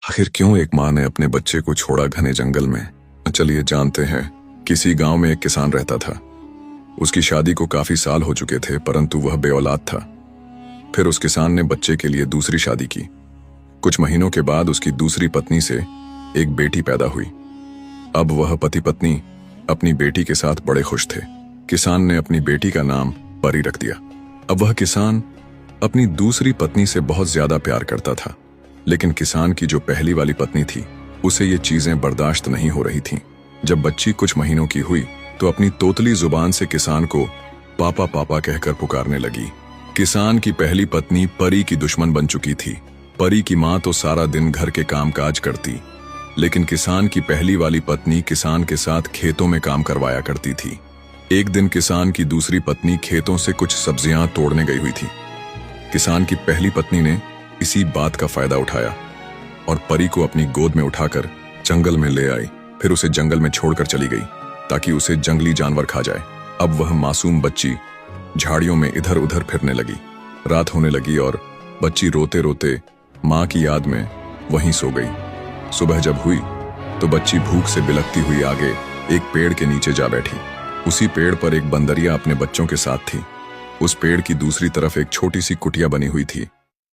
आखिर क्यों एक माँ ने अपने बच्चे को छोड़ा घने जंगल में? चलिए जानते हैं। किसी गांव में एक किसान रहता था। उसकी शादी को काफी साल हो चुके थे, परंतु वह बेऔलाद था। फिर उस किसान ने बच्चे के लिए दूसरी शादी की। कुछ महीनों के बाद उसकी दूसरी पत्नी से एक बेटी पैदा हुई। अब वह पति पत्नी अपनी बेटी के साथ बड़े खुश थे। किसान ने अपनी बेटी का नाम परी रख दिया। अब वह किसान अपनी दूसरी पत्नी से बहुत ज्यादा प्यार करता था, लेकिन किसान की जो पहली वाली पत्नी थी उसे ये चीजें बर्दाश्त नहीं हो रही थीं। जब बच्ची कुछ महीनों की हुई तो अपनी तोतली जुबान से किसान को पापा पापा कहकर पुकारने लगी। किसान की पहली पत्नी परी की दुश्मन बन चुकी थी। परी की माँ तो सारा दिन घर के कामकाज करती, लेकिन किसान की पहली वाली पत्नी किसान के साथ खेतों में काम करवाया करती थी। एक दिन किसान की दूसरी पत्नी खेतों से कुछ सब्जियां तोड़ने गई हुई थी। किसान की पहली पत्नी ने इसी बात का फायदा उठाया और परी को अपनी गोद में उठाकर जंगल में ले आई। फिर उसे जंगल में छोड़कर चली गई ताकि उसे जंगली जानवर खा जाए। अब वह मासूम बच्ची झाड़ियों में इधर उधर फिरने लगी। रात होने लगी और बच्ची रोते रोते माँ की याद में वहीं सो गई। सुबह जब हुई तो बच्ची भूख से बिलखती हुई आगे एक पेड़ के नीचे जा बैठी। उसी पेड़ पर एक बंदरिया अपने बच्चों के साथ थी। उस पेड़ की दूसरी तरफ एक छोटी सी कुटिया बनी हुई थी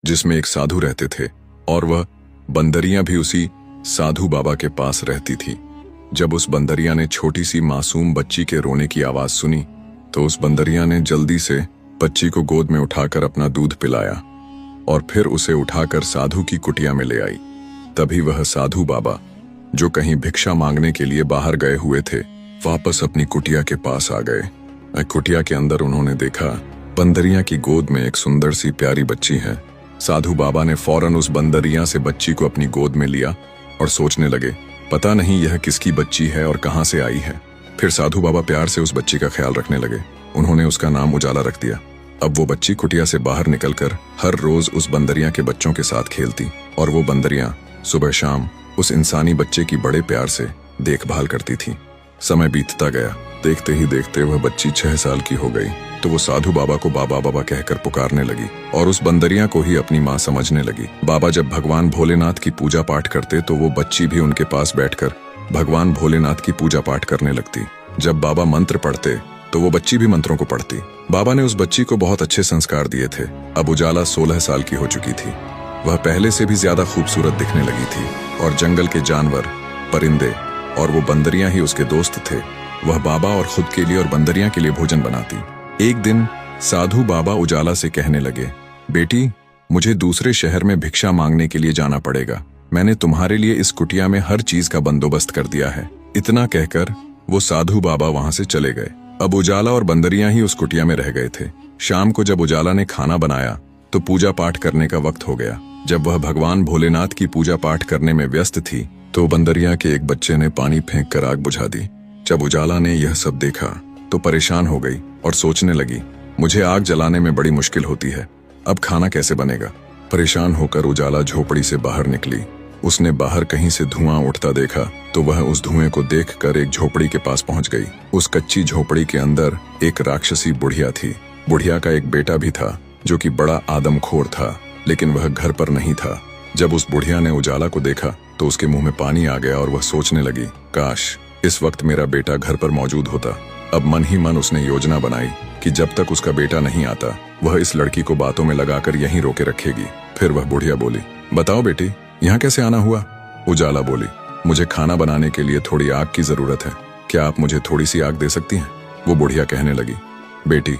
जिसमें एक साधु रहते थे, और वह बंदरिया भी उसी साधु बाबा के पास रहती थी। जब उस बंदरिया ने छोटी सी मासूम बच्ची के रोने की आवाज सुनी तो उस बंदरिया ने जल्दी से बच्ची को गोद में उठाकर अपना दूध पिलाया और फिर उसे उठाकर साधु की कुटिया में ले आई। तभी वह साधु बाबा, जो कहीं भिक्षा मांगने के लिए बाहर गए हुए थे, वापस अपनी कुटिया के पास आ गए। कुटिया के अंदर उन्होंने देखा बंदरिया की गोद में एक सुंदर सी प्यारी बच्ची है। साधु बाबा ने फौरन उस बंदरिया से बच्ची को अपनी गोद में लिया और सोचने लगे, पता नहीं यह किसकी बच्ची है और कहां से आई है। फिर साधु बाबा प्यार से उस बच्ची का ख्याल रखने लगे। उन्होंने उसका नाम उजाला रख दिया। अब वो बच्ची कुटिया से बाहर निकलकर हर रोज उस बंदरिया के बच्चों के साथ खेलती और वो बंदरिया सुबह शाम उस इंसानी बच्चे की बड़े प्यार से देखभाल करती थी। समय बीतता गया। देखते ही देखते वह बच्ची 6 साल की हो गई तो वो साधु बाबा को बाबा बाबा कहकर पुकारने लगी और उस बंदरिया को ही अपनी माँ समझने लगी। बाबा जब भगवान भोलेनाथ की पूजा पाठ करते तो वो बच्ची भी उनके पास बैठकर भगवान भोलेनाथ की पूजा पाठ करने लगती। जब बाबा मंत्र पढ़ते तो वो बच्ची भी मंत्रों को पढ़ती। बाबा ने उस बच्ची को बहुत अच्छे संस्कार दिए थे। अब उजाला 16 साल की हो चुकी थी। वह पहले से भी ज्यादा खूबसूरत दिखने लगी थी और जंगल के जानवर, परिंदे और वो बंदरिया ही उसके दोस्त थे। वह बाबा और खुद के लिए और बंदरिया के लिए भोजन बनाती। एक दिन साधु बाबा उजाला से कहने लगे, बेटी, मुझे दूसरे शहर में भिक्षा मांगने के लिए जाना पड़ेगा। मैंने तुम्हारे लिए इस कुटिया में हर चीज का बंदोबस्त कर दिया है। इतना कहकर वो साधु बाबा वहां से चले गए। अब उजाला और बंदरिया ही उस कुटिया में रह गए थे। शाम को जब उजाला ने खाना बनाया तो पूजा पाठ करने का वक्त हो गया। जब वह भगवान भोलेनाथ की पूजा पाठ करने में व्यस्त थी तो बंदरिया के एक बच्चे ने पानी फेंक कर आग बुझा दी। जब उजाला ने यह सब देखा तो परेशान हो गई और सोचने लगी, मुझे आग जलाने में बड़ी मुश्किल होती है, अब खाना कैसे बनेगा। परेशान होकर उजाला झोपड़ी से बाहर निकली। उसने बाहर कहीं से धुआं उठता देखा तो वह उस धुएं को देखकर एक झोपड़ी के पास पहुंच गई। उस कच्ची झोपड़ी के अंदर एक राक्षसी बुढ़िया थी। बुढ़िया का एक बेटा भी था जो कि बड़ा आदमखोर था, लेकिन वह घर पर नहीं था। जब उस बुढ़िया ने उजाला को देखा तो उसके मुंह में पानी आ गया और वह सोचने लगी, काश इस वक्त मेरा बेटा घर पर मौजूद होता। अब मन ही मन उसने योजना बनाई कि जब तक उसका बेटा नहीं आता वह इस लड़की को बातों में लगाकर यहीं रोके रखेगी। फिर वह बुढ़िया बोली, बताओ बेटी, यहाँ कैसे आना हुआ। उजाला बोली, मुझे खाना बनाने के लिए थोड़ी आग की जरूरत है, क्या आप मुझे थोड़ी सी आग दे सकती हैं। वो बुढ़िया कहने लगी, बेटी,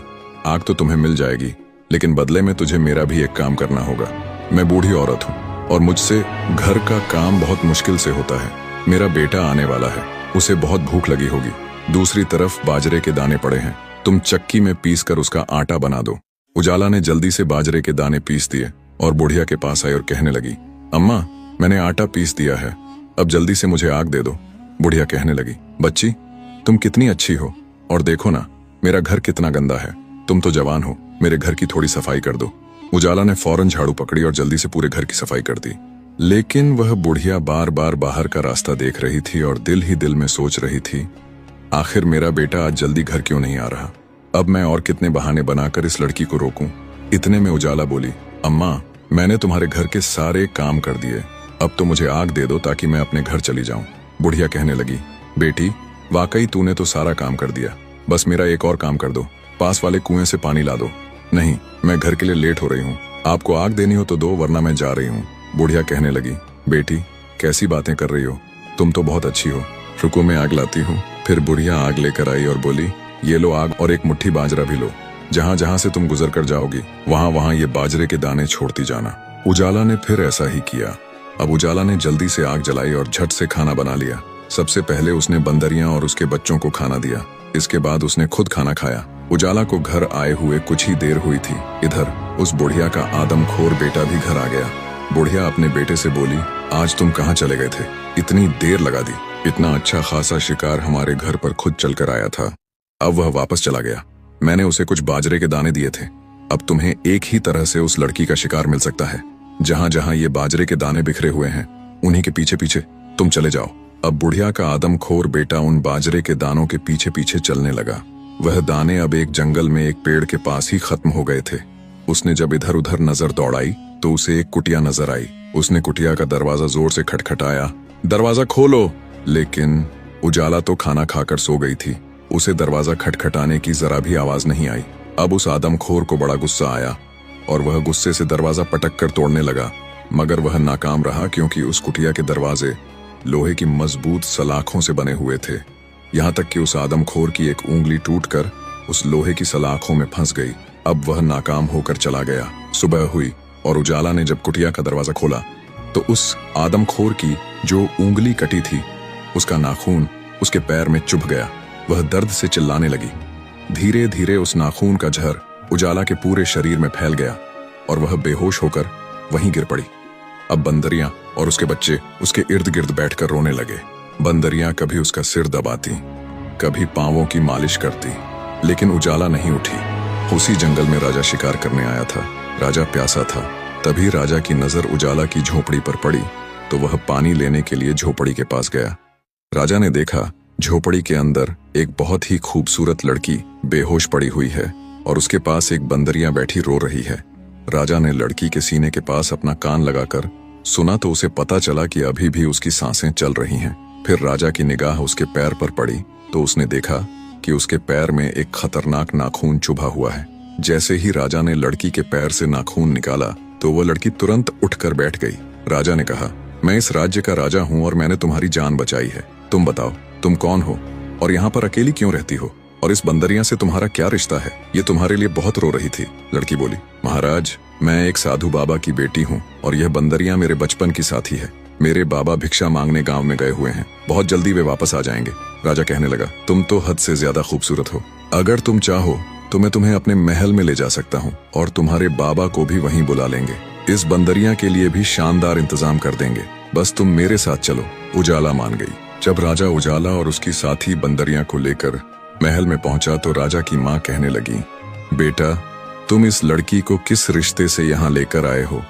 आग तो तुम्हें मिल जाएगी, लेकिन बदले में तुझे मेरा भी एक काम करना होगा। मैं बूढ़ी औरत हूँ और मुझसे घर का काम बहुत मुश्किल से होता है। मेरा बेटा आने वाला है, उसे बहुत भूख लगी होगी। दूसरी तरफ बाजरे के दाने पड़े हैं, तुम चक्की में पीसकर उसका आटा बना दो। उजाला ने जल्दी से बाजरे के दाने पीस दिए और बुढ़िया के पास आई और कहने लगी, अम्मा, मैंने आटा पीस दिया है, अब जल्दी से मुझे आग दे दो। बुढ़िया कहने लगी, बच्ची, तुम कितनी अच्छी हो और देखो ना मेरा घर कितना गंदा है। तुम तो जवान हो, मेरे घर की थोड़ी सफाई कर दो। उजाला ने फौरन झाड़ू पकड़ी और जल्दी से पूरे घर की सफाई कर दी। लेकिन वह बुढ़िया बार बार बाहर का रास्ता देख रही थी और दिल ही दिल में सोच रही थी, आखिर मेरा बेटा आज जल्दी घर क्यों नहीं आ रहा। अब मैं और कितने बहाने बनाकर इस लड़की को रोकूं। इतने में उजाला बोली, अम्मा, मैंने तुम्हारे घर के सारे काम कर दिए, अब तो मुझे आग दे दो ताकि मैं अपने घर चली जाऊं। बुढ़िया कहने लगी, बेटी वाकई तूने तो सारा काम कर दिया, बस मेरा एक और काम कर दो, पास वाले कुएं से पानी ला दो। नहीं, मैं घर के लिए लेट हो रही हूँ, आपको आग देनी हो तो दो, वरना मैं जा रही हूँ। बुढ़िया कहने लगी, बेटी कैसी बातें कर रही हो, तुम तो बहुत अच्छी हो, रुको मैं आग लाती हूँ। फिर बुढ़िया आग लेकर आई और बोली, ये लो आग और एक मुट्ठी बाजरा भी लो, जहाँ जहाँ से तुम गुजर कर जाओगी वहाँ वहाँ ये बाजरे के दाने छोड़ती जाना। उजाला ने फिर ऐसा ही किया। अब उजाला ने जल्दी से आग जलाई और झट से खाना बना लिया। सबसे पहले उसने बंदरियां और उसके बच्चों को खाना दिया, इसके बाद उसने खुद खाना खाया। उजाला को घर आए हुए कुछ ही देर हुई थी, इधर उस बुढ़िया का आदमखोर बेटा भी घर आ गया। बुढ़िया अपने बेटे से बोली, आज तुम कहाँ चले गए थे, इतनी देर लगा दी, इतना अच्छा खासा शिकार हमारे घर पर खुद चलकर आया था, अब वह वापस चला गया। मैंने उसे कुछ बाजरे के दाने दिए थे, अब तुम्हें एक ही तरह से उस लड़की का शिकार मिल सकता है। जहां जहां ये बाजरे के दाने बिखरे हुए हैं उन्हीं के पीछे पीछे तुम चले जाओ। अब बुढ़िया का आदमखोर बेटा उन बाजरे के दानों के पीछे पीछे चलने लगा। वह दाने अब एक जंगल में एक पेड़ के पास ही खत्म हो गए थे। उसने जब इधर उधर नजर दौड़ाई तो उसे एक कुटिया नजर आई। उसने कुटिया का दरवाजा जोर से खटखटाया, दरवाजा खोलो। लेकिन उजाला तो खाना खाकर सो गई थी, उसे दरवाजा खटखटाने की जरा भी आवाज नहीं आई। अब उस आदमखोर को बड़ा गुस्सा आया और वह गुस्से से दरवाजा पटक कर तोड़ने लगा, मगर वह नाकाम रहा क्योंकि उस कुटिया के दरवाजे लोहे की मजबूत सलाखों से बने हुए थे। यहाँ तक कि उस आदमखोर की एक उंगली टूटकर उस लोहे की सलाखों में फंस गई। अब वह नाकाम होकर चला गया। सुबह हुई और उजाला ने जब कुटिया का दरवाजा खोला तो उस आदमखोर की जो उंगली कटी थी उसका नाखून उसके पैर में चुभ गया। वह दर्द से चिल्लाने लगी। धीरे धीरे उस नाखून का जहर उजाला के पूरे शरीर में फैल गया और वह बेहोश होकर वहीं गिर पड़ी। अब बंदरियां और उसके बच्चे उसके इर्द गिर्द बैठकर रोने लगे। बंदरियां कभी उसका सिर दबाती, कभी पांवों की मालिश करती, लेकिन उजाला नहीं उठी। उसी जंगल में राजा शिकार करने आया था। राजा प्यासा था। तभी राजा की नजर उजाला की झोपड़ी पर पड़ी तो वह पानी लेने के लिए झोपड़ी के पास गया। राजा ने देखा झोपड़ी के अंदर एक बहुत ही खूबसूरत लड़की बेहोश पड़ी हुई है और उसके पास एक बंदरिया बैठी रो रही है। राजा ने लड़की के सीने के पास अपना कान लगाकर सुना तो उसे पता चला कि अभी भी उसकी सांसें चल रही हैं। फिर राजा की निगाह उसके पैर पर पड़ी तो उसने देखा कि उसके पैर में एक खतरनाक नाखून चुभा हुआ है। जैसे ही राजा ने लड़की के पैर से नाखून निकाला तो वह लड़की तुरंत उठकर बैठ गई। राजा ने कहा, मैं इस राज्य का राजा हूँ और मैंने तुम्हारी जान बचाई है। तुम बताओ तुम कौन हो और यहाँ पर अकेली क्यों रहती हो, और इस बंदरिया से तुम्हारा क्या रिश्ता है? ये तुम्हारे लिए बहुत रो रही थी। लड़की बोली, महाराज मैं एक साधु बाबा की बेटी हूँ और यह बंदरिया मेरे बचपन की साथी है। मेरे बाबा भिक्षा मांगने गांव में गए हुए हैं, बहुत जल्दी वे वापस आ जाएंगे। राजा कहने लगा, तुम तो हद से ज्यादा खूबसूरत हो, अगर तुम चाहो तो मैं तुम्हें अपने महल में ले जा सकता हूँ और तुम्हारे बाबा को भी वहीं बुला लेंगे। इस बंदरिया के लिए भी शानदार इंतजाम कर देंगे, बस तुम मेरे साथ चलो। उजाला मान गई। जब राजा उजाला और उसकी साथी बंदरिया को लेकर महल में पहुंचा तो राजा की माँ कहने लगी, बेटा तुम इस लड़की को किस रिश्ते से यहाँ लेकर आए हो?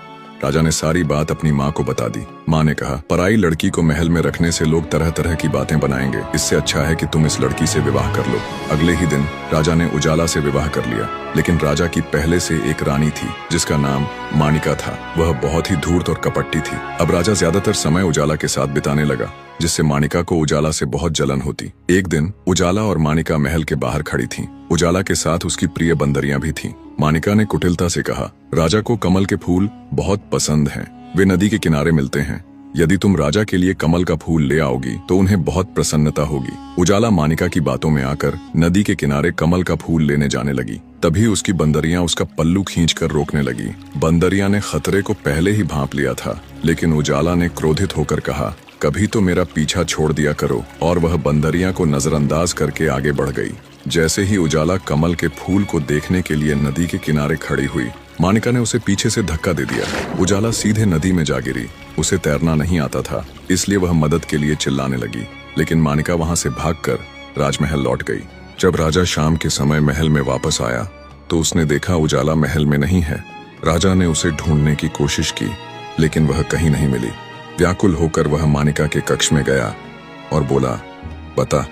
राजा ने सारी बात अपनी माँ को बता दी। माँ ने कहा, पराई लड़की को महल में रखने से लोग तरह तरह की बातें बनाएंगे, इससे अच्छा है कि तुम इस लड़की से विवाह कर लो। अगले ही दिन राजा ने उजाला से विवाह कर लिया। लेकिन राजा की पहले से एक रानी थी जिसका नाम मानिका था। वह बहुत ही धूर्त और कपटी थी। अब राजा ज्यादातर समय उजाला के साथ बिताने लगा, जिससे मानिका को उजाला से बहुत जलन होती। एक दिन उजाला और मानिका महल के बाहर खड़ी थीं। उजाला के साथ उसकी प्रिय बंदरियां भी थीं। मानिका ने कुटिलता से कहा, राजा को कमल के फूल बहुत पसंद हैं। वे नदी के किनारे मिलते हैं। यदि तुम राजा के लिए कमल का फूल ले आओगी तो उन्हें बहुत प्रसन्नता होगी। उजाला मानिका की बातों में आकर नदी के किनारे कमल का फूल लेने जाने लगी। तभी उसकी बंदरियां उसका पल्लू खींचकर रोकने लगी। बंदरिया ने खतरे को पहले ही भांप लिया था, लेकिन उजाला ने क्रोधित होकर कहा, कभी तो मेरा पीछा छोड़ दिया करो, और वह बंदरिया को नजरअंदाज करके आगे बढ़ गई। जैसे ही उजाला कमल के फूल को देखने के लिए नदी के किनारे खड़ी हुई, मानिका ने उसे पीछे से धक्का दे दिया। उजाला सीधे नदी में जा गिरी। उसे तैरना नहीं आता था, इसलिए वह मदद के लिए चिल्लाने लगी, लेकिन मानिका वहां से भागकर राजमहल लौट गई। जब राजा शाम के समय महल में वापस आया तो उसने देखा उजाला महल में नहीं है। राजा ने उसे ढूंढने की कोशिश की, लेकिन वह कहीं नहीं मिली। व्याकुल होकर वह मानिका के कक्ष में गया और बोला, बता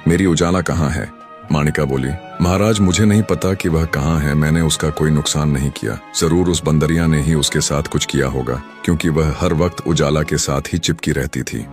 मेरी उजाला कहाँ है? माणिका बोली, महाराज मुझे नहीं पता कि वह कहाँ है, मैंने उसका कोई नुकसान नहीं किया। जरूर उस बंदरिया ने ही उसके साथ कुछ किया होगा, क्योंकि वह हर वक्त उजाला के साथ ही चिपकी रहती थी।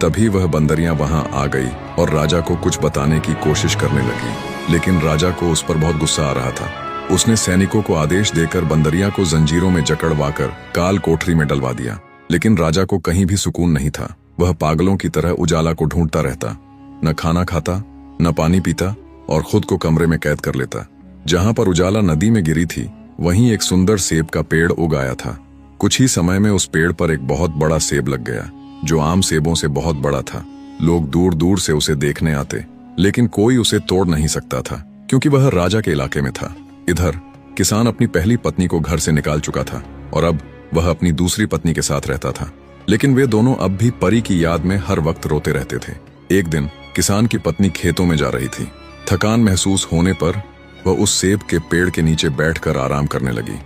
तभी वह बंदरिया वहां आ गई और राजा को कुछ बताने की कोशिश करने लगी, लेकिन राजा को उस पर बहुत गुस्सा आ रहा था। उसने सैनिकों को आदेश देकर बंदरिया को जंजीरों में जकड़वाकर काल कोठरी में डलवा दिया, लेकिन राजा को कहीं भी सुकून नहीं था। वह पागलों की तरह उजाला को ढूंढता रहता, न खाना खाता, न पानी पीता और खुद को कमरे में कैद कर लेता। जहां पर उजाला नदी में गिरी थी, वहीं एक सुंदर सेब का पेड़ उग आया था। कुछ ही समय में उस पेड़ पर एक बहुत बड़ा सेब लग गया, जो आम सेबों से बहुत बड़ा था। लोग दूर दूर से उसे देखने आते, लेकिन कोई उसे तोड़ नहीं सकता था, क्योंकि वह राजा के इलाके में था। इधर किसान अपनी पहली पत्नी को घर से निकाल चुका था और अब वह अपनी दूसरी पत्नी के साथ रहता था, लेकिन वे दोनों अब भी परी की याद में हर वक्त रोते रहते थे। एक दिन किसान की पत्नी खेतों में जा रही थी। थकान महसूस होने पर वह उस सेब के पेड़ के नीचे बैठकर आराम करने लगी।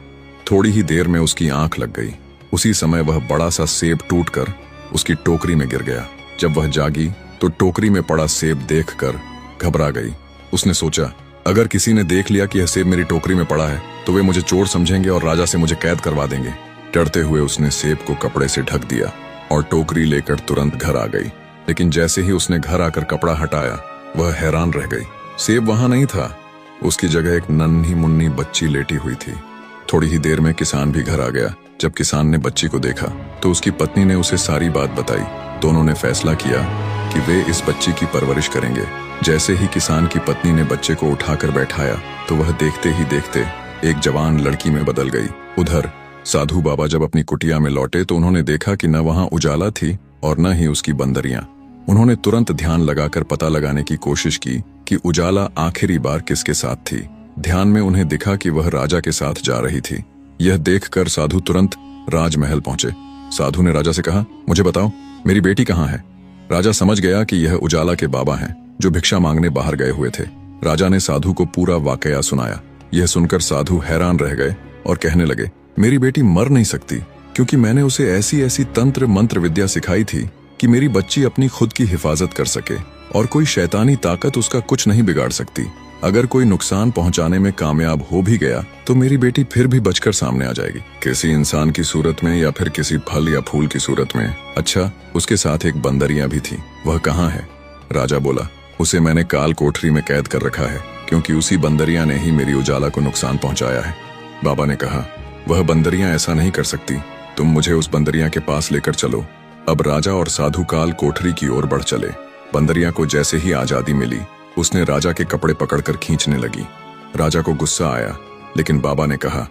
थोड़ी ही देर में उसकी आंख लग गई। उसी समय वह बड़ा सा सेब टूटकर उसकी टोकरी में गिर गया। जब वह जागी तो टोकरी में पड़ा सेब देखकर घबरा गई। उसने सोचा, अगर किसी ने देख लिया कि यह सेब मेरी टोकरी में पड़ा है तो वे मुझे चोर समझेंगे और राजा से मुझे कैद करवा देंगे। डरते हुए उसने सेब को कपड़े से ढक दिया और टोकरी लेकर तुरंत घर आ गई। लेकिन जैसे ही उसने घर आकर कपड़ा हटाया, वह हैरान रह गई। सेब वहां नहीं था, उसकी जगह एक नन्ही मुन्नी बच्ची लेटी हुई थी। थोड़ी ही देर में किसान भी घर आ गया। जब किसान ने बच्ची को देखा तो उसकी पत्नी ने उसे सारी बात बताई। दोनों ने फैसला किया कि वे इस बच्ची की परवरिश करेंगे। जैसे ही किसान की पत्नी ने बच्चे को उठाकर बैठाया तो वह देखते ही देखते एक जवान लड़की में बदल गई। उधर साधु बाबा जब अपनी कुटिया में लौटे तो उन्होंने देखा कि न वहां उजाला थी और न ही उसकी बंदरियां। उन्होंने तुरंत ध्यान लगाकर पता लगाने की कोशिश की कि उजाला आखिरी बार किसके साथ थी। ध्यान में उन्हें दिखा कि वह राजा के साथ जा रही थी। यह देखकर साधु तुरंत राजमहल पहुंचे। साधु ने राजा से कहा, मुझे बताओ मेरी बेटी कहाँ है। राजा समझ गया कि यह उजाला के बाबा हैं, जो भिक्षा मांगने बाहर गए हुए थे। राजा ने साधु को पूरा वाकया सुनाया। यह सुनकर साधु हैरान रह गए और कहने लगे, मेरी बेटी मर नहीं सकती, क्योंकि मैंने उसे ऐसी ऐसी तंत्र मंत्र विद्या सिखाई थी कि मेरी बच्ची अपनी खुद की हिफाजत कर सके और कोई शैतानी ताकत उसका कुछ नहीं बिगाड़ सकती। अगर कोई नुकसान पहुंचाने में कामयाब हो भी गया तो मेरी बेटी फिर भी बचकर सामने आ जाएगी, किसी इंसान की सूरत में या फिर किसी फल या फूल की सूरत में। अच्छा, उसके साथ एक बंदरिया भी थी, वह कहाँ है। राजा बोला, उसे मैंने काल कोठरी में कैद कर रखा है, क्योंकि उसी बंदरिया ने ही मेरी उजाला को नुकसान पहुंचाया है। बाबा ने कहा, वह बंदरिया ऐसा नहीं कर सकती, तुम मुझे उस बंदरिया के पास लेकर चलो। अब राजा और साधु काल कोठरी की ओर बढ़ चले। बंदरिया को जैसे ही आजादी मिली, उसने राजा के कपड़े पकड़कर खींचने लगी। राजा को गुस्सा आया, लेकिन बाबा ने कहा,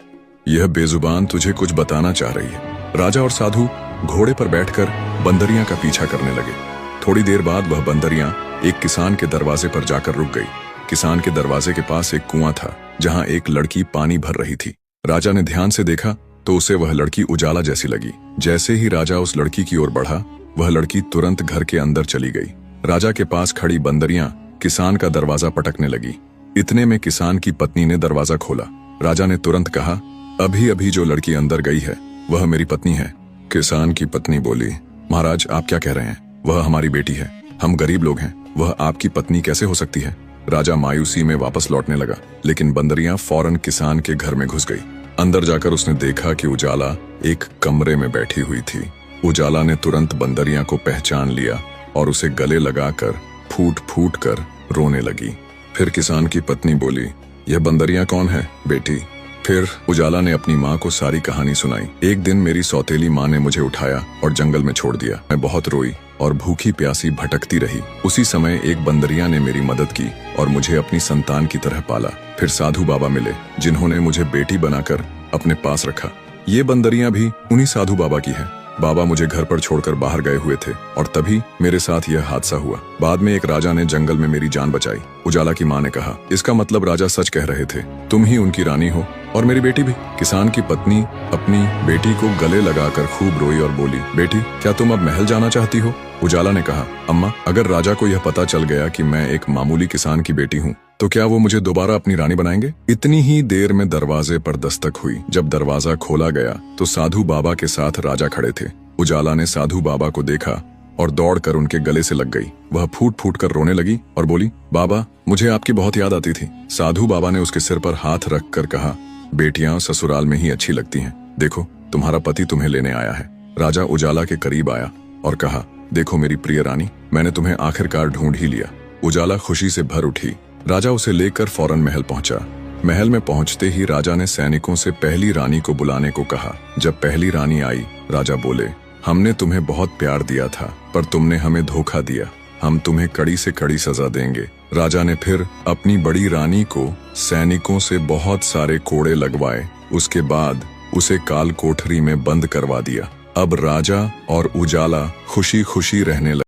यह बेजुबान तुझे कुछ बताना चाह रही है। राजा और साधु घोड़े पर बैठकर बंदरिया का पीछा करने लगे। थोड़ी देर बाद वह बंदरिया एक किसान के दरवाजे पर जाकर रुक गई। किसान के दरवाजे के पास एक कुआं था, जहां एक लड़की पानी भर रही थी। राजा ने ध्यान से देखा तो उसे वह लड़की उजाला जैसी लगी। जैसे ही राजा उस लड़की की ओर बढ़ा, वह लड़की तुरंत घर के अंदर चली गई। राजा के पास खड़ी बंदरिया किसान का दरवाजा पटकने लगी। इतने में किसान की पत्नी ने दरवाजा खोला। राजा ने तुरंत कहा, अभी अभी जो लड़की अंदर गई है वह मेरी पत्नी है। किसान की पत्नी बोली, महाराज आप क्या कह रहे हैं, वह हमारी बेटी है, हम गरीब लोग हैं, वह आपकी पत्नी कैसे हो सकती है। राजा मायूसी में वापस लौटने लगा, लेकिन बंदरिया फौरन किसान के घर में घुस गई। अंदर जाकर उसने देखा कि उजाला एक कमरे में बैठी हुई थी। उजाला ने तुरंत बंदरिया को पहचान लिया और उसे गले लगाकर फूट फूट कर रोने लगी। फिर किसान की पत्नी बोली, यह बंदरिया कौन है बेटी। फिर उजाला ने अपनी माँ को सारी कहानी सुनाई। एक दिन मेरी सौतेली माँ ने मुझे उठाया और जंगल में छोड़ दिया। मैं बहुत रोई और भूखी प्यासी भटकती रही। उसी समय एक बंदरिया ने मेरी मदद की और मुझे अपनी संतान की तरह पाला। फिर साधु बाबा मिले, जिन्होंने मुझे बेटी बनाकर अपने पास रखा। ये बंदरिया भी उन्हीं साधु बाबा की है। बाबा मुझे घर पर छोड़कर बाहर गए हुए थे और तभी मेरे साथ यह हादसा हुआ। बाद में एक राजा ने जंगल में मेरी जान बचाई। उजाला की माँ ने कहा, इसका मतलब राजा सच कह रहे थे, तुम ही उनकी रानी हो और मेरी बेटी भी। किसान की पत्नी अपनी बेटी को गले लगाकर खूब रोई और बोली, बेटी क्या तुम अब महल जाना चाहती हो। उजाला ने कहा, अम्मा अगर राजा को यह पता चल गया कि मैं एक मामूली किसान की बेटी हूँ तो क्या वो मुझे दोबारा अपनी रानी बनाएंगे। इतनी ही देर में दरवाजे पर दस्तक हुई। जब दरवाजा खोला गया तो साधु बाबा के साथ राजा खड़े थे। उजाला ने साधु बाबा को देखा और दौड़कर उनके गले से लग गई। वह फूट फूट कर रोने लगी और बोली, बाबा, मुझे आपकी बहुत याद आती थी। साधु बाबा ने उसके सिर पर हाथ रखकर कहा, बेटियां ससुराल में ही अच्छी लगती हैं। देखो, तुम्हारा पति तुम्हें लेने आया है। राजा उजाला के करीब आया और कहा, देखो मेरी प्रिय रानी, मैंने तुम्हें आखिरकार ढूंढ ही लिया। उजाला खुशी से भर उठी। राजा उसे लेकर फौरन महल पहुंचा। महल में पहुंचते ही राजा ने सैनिकों से पहली रानी को बुलाने को कहा। जब पहली रानी आई, राजा बोले, हमने तुम्हें बहुत प्यार दिया था, पर तुमने हमें धोखा दिया। हम तुम्हें कड़ी से कड़ी सजा देंगे। राजा ने फिर अपनी बड़ी रानी को सैनिकों से बहुत सारे कोड़े लगवाए। उसके बाद उसे काल कोठरी में बंद करवा दिया। अब राजा और उजाला खुशी खुशी रहने लगे।